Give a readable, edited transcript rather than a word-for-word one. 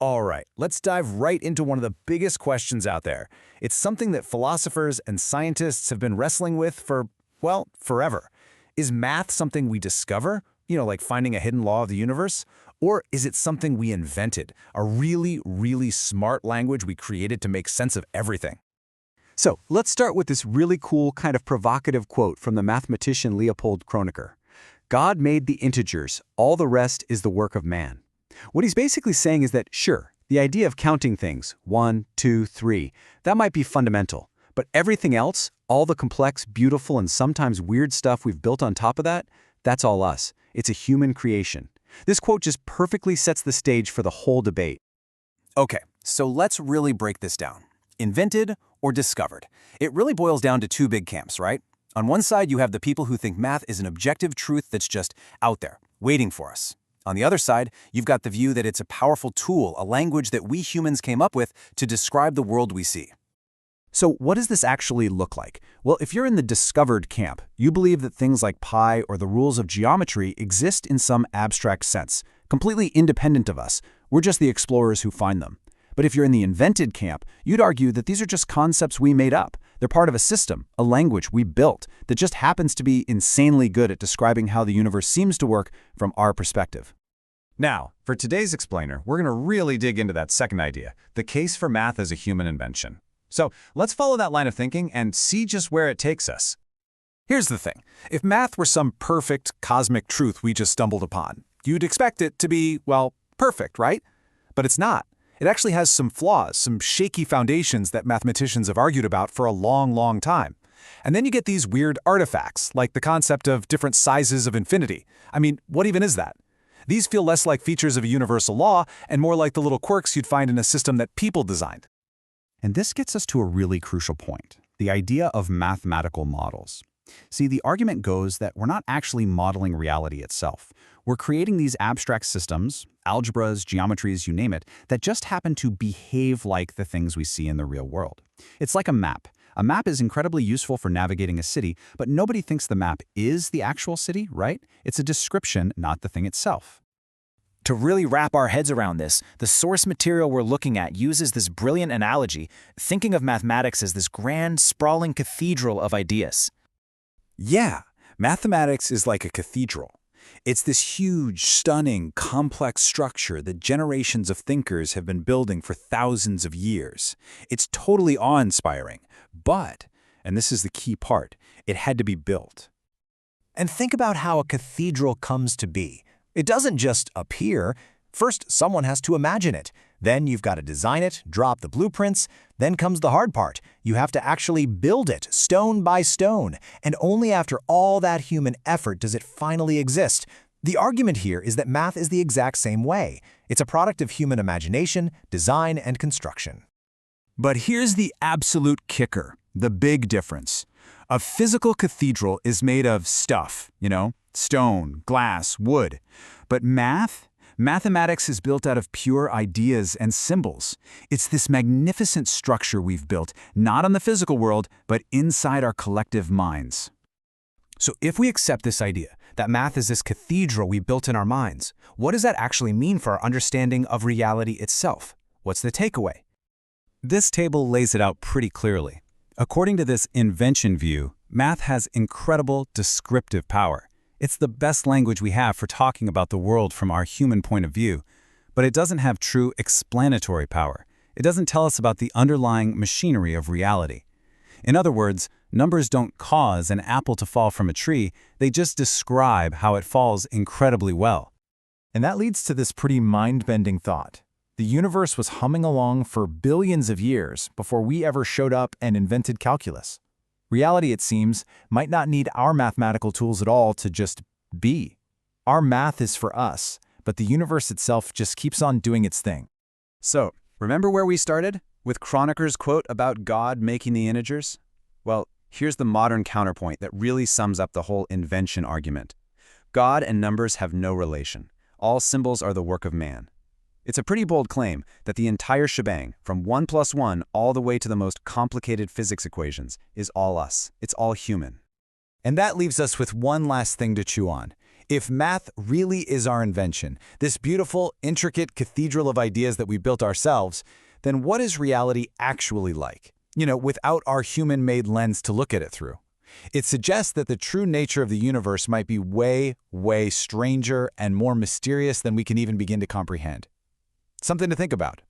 All right, let's dive right into one of the biggest questions out there. It's something that philosophers and scientists have been wrestling with for, well, forever. Is math something we discover, like finding a hidden law of the universe? Or is it something we invented, a really, really smart language we created to make sense of everything? So let's start with this really cool, kind of provocative quote from the mathematician Leopold Kronecker. God made the integers, all the rest is the work of man. What he's basically saying is that, sure, the idea of counting things, 1, 2, 3, that might be fundamental. But everything else, all the complex, beautiful, and sometimes weird stuff we've built on top of that, that's all us. It's a human creation. This quote just perfectly sets the stage for the whole debate. Okay, so let's really break this down. Invented or discovered? It really boils down to two big camps, right? On one side, you have the people who think math is an objective truth that's just out there, waiting for us. On the other side, you've got the view that it's a powerful tool, a language that we humans came up with to describe the world we see. So what does this actually look like? Well, if you're in the discovered camp, you believe that things like pi or the rules of geometry exist in some abstract sense, completely independent of us. We're just the explorers who find them. But if you're in the invented camp, you'd argue that these are just concepts we made up. They're part of a system, a language we built that just happens to be insanely good at describing how the universe seems to work from our perspective. Now, for today's explainer, we're going to really dig into that second idea, the case for math as a human invention. So let's follow that line of thinking and see just where it takes us. Here's the thing. If math were some perfect cosmic truth we just stumbled upon, you'd expect it to be, well, perfect, right? But it's not. It actually has some flaws, some shaky foundations that mathematicians have argued about for a long, long time. And then you get these weird artifacts, like the concept of different sizes of infinity. I mean, what even is that? These feel less like features of a universal law and more like the little quirks you'd find in a system that people designed. And this gets us to a really crucial point, the idea of mathematical models. See, the argument goes that we're not actually modeling reality itself. We're creating these abstract systems, algebras, geometries, you name it, that just happen to behave like the things we see in the real world. It's like a map. A map is incredibly useful for navigating a city, but nobody thinks the map is the actual city, right? It's a description, not the thing itself. To really wrap our heads around this, the source material we're looking at uses this brilliant analogy, thinking of mathematics as this grand, sprawling cathedral of ideas. Yeah, mathematics is like a cathedral. It's this huge, stunning, complex structure that generations of thinkers have been building for thousands of years. It's totally awe-inspiring, but, and this is the key part, it had to be built. And think about how a cathedral comes to be. It doesn't just appear. First, someone has to imagine it. Then you've got to design it, drop the blueprints. Then comes the hard part. You have to actually build it, stone by stone. And only after all that human effort does it finally exist. The argument here is that math is the exact same way. It's a product of human imagination, design, and construction. But here's the absolute kicker, the big difference. A physical cathedral is made of stuff, stone, glass, wood. But mathematics is built out of pure ideas and symbols. It's this magnificent structure we've built, not on the physical world, but inside our collective minds. So if we accept this idea, that math is this cathedral we built in our minds, what does that actually mean for our understanding of reality itself? What's the takeaway? This table lays it out pretty clearly. According to this invention view, math has incredible descriptive power. It's the best language we have for talking about the world from our human point of view, but it doesn't have true explanatory power. It doesn't tell us about the underlying machinery of reality. In other words, numbers don't cause an apple to fall from a tree, they just describe how it falls incredibly well. And that leads to this pretty mind-bending thought. The universe was humming along for billions of years before we ever showed up and invented calculus. Reality, it seems, might not need our mathematical tools at all to just be. Our math is for us, but the universe itself just keeps on doing its thing. So, remember where we started? With Kronecker's quote about God making the integers? Well, here's the modern counterpoint that really sums up the whole invention argument. God and numbers have no relation. All symbols are the work of man. It's a pretty bold claim that the entire shebang, from 1 + 1 all the way to the most complicated physics equations, is all us. It's all human. And that leaves us with one last thing to chew on. If math really is our invention, this beautiful, intricate cathedral of ideas that we built ourselves, then what is reality actually like? Without our human-made lens to look at it through. It suggests that the true nature of the universe might be way, way stranger and more mysterious than we can even begin to comprehend. Something to think about.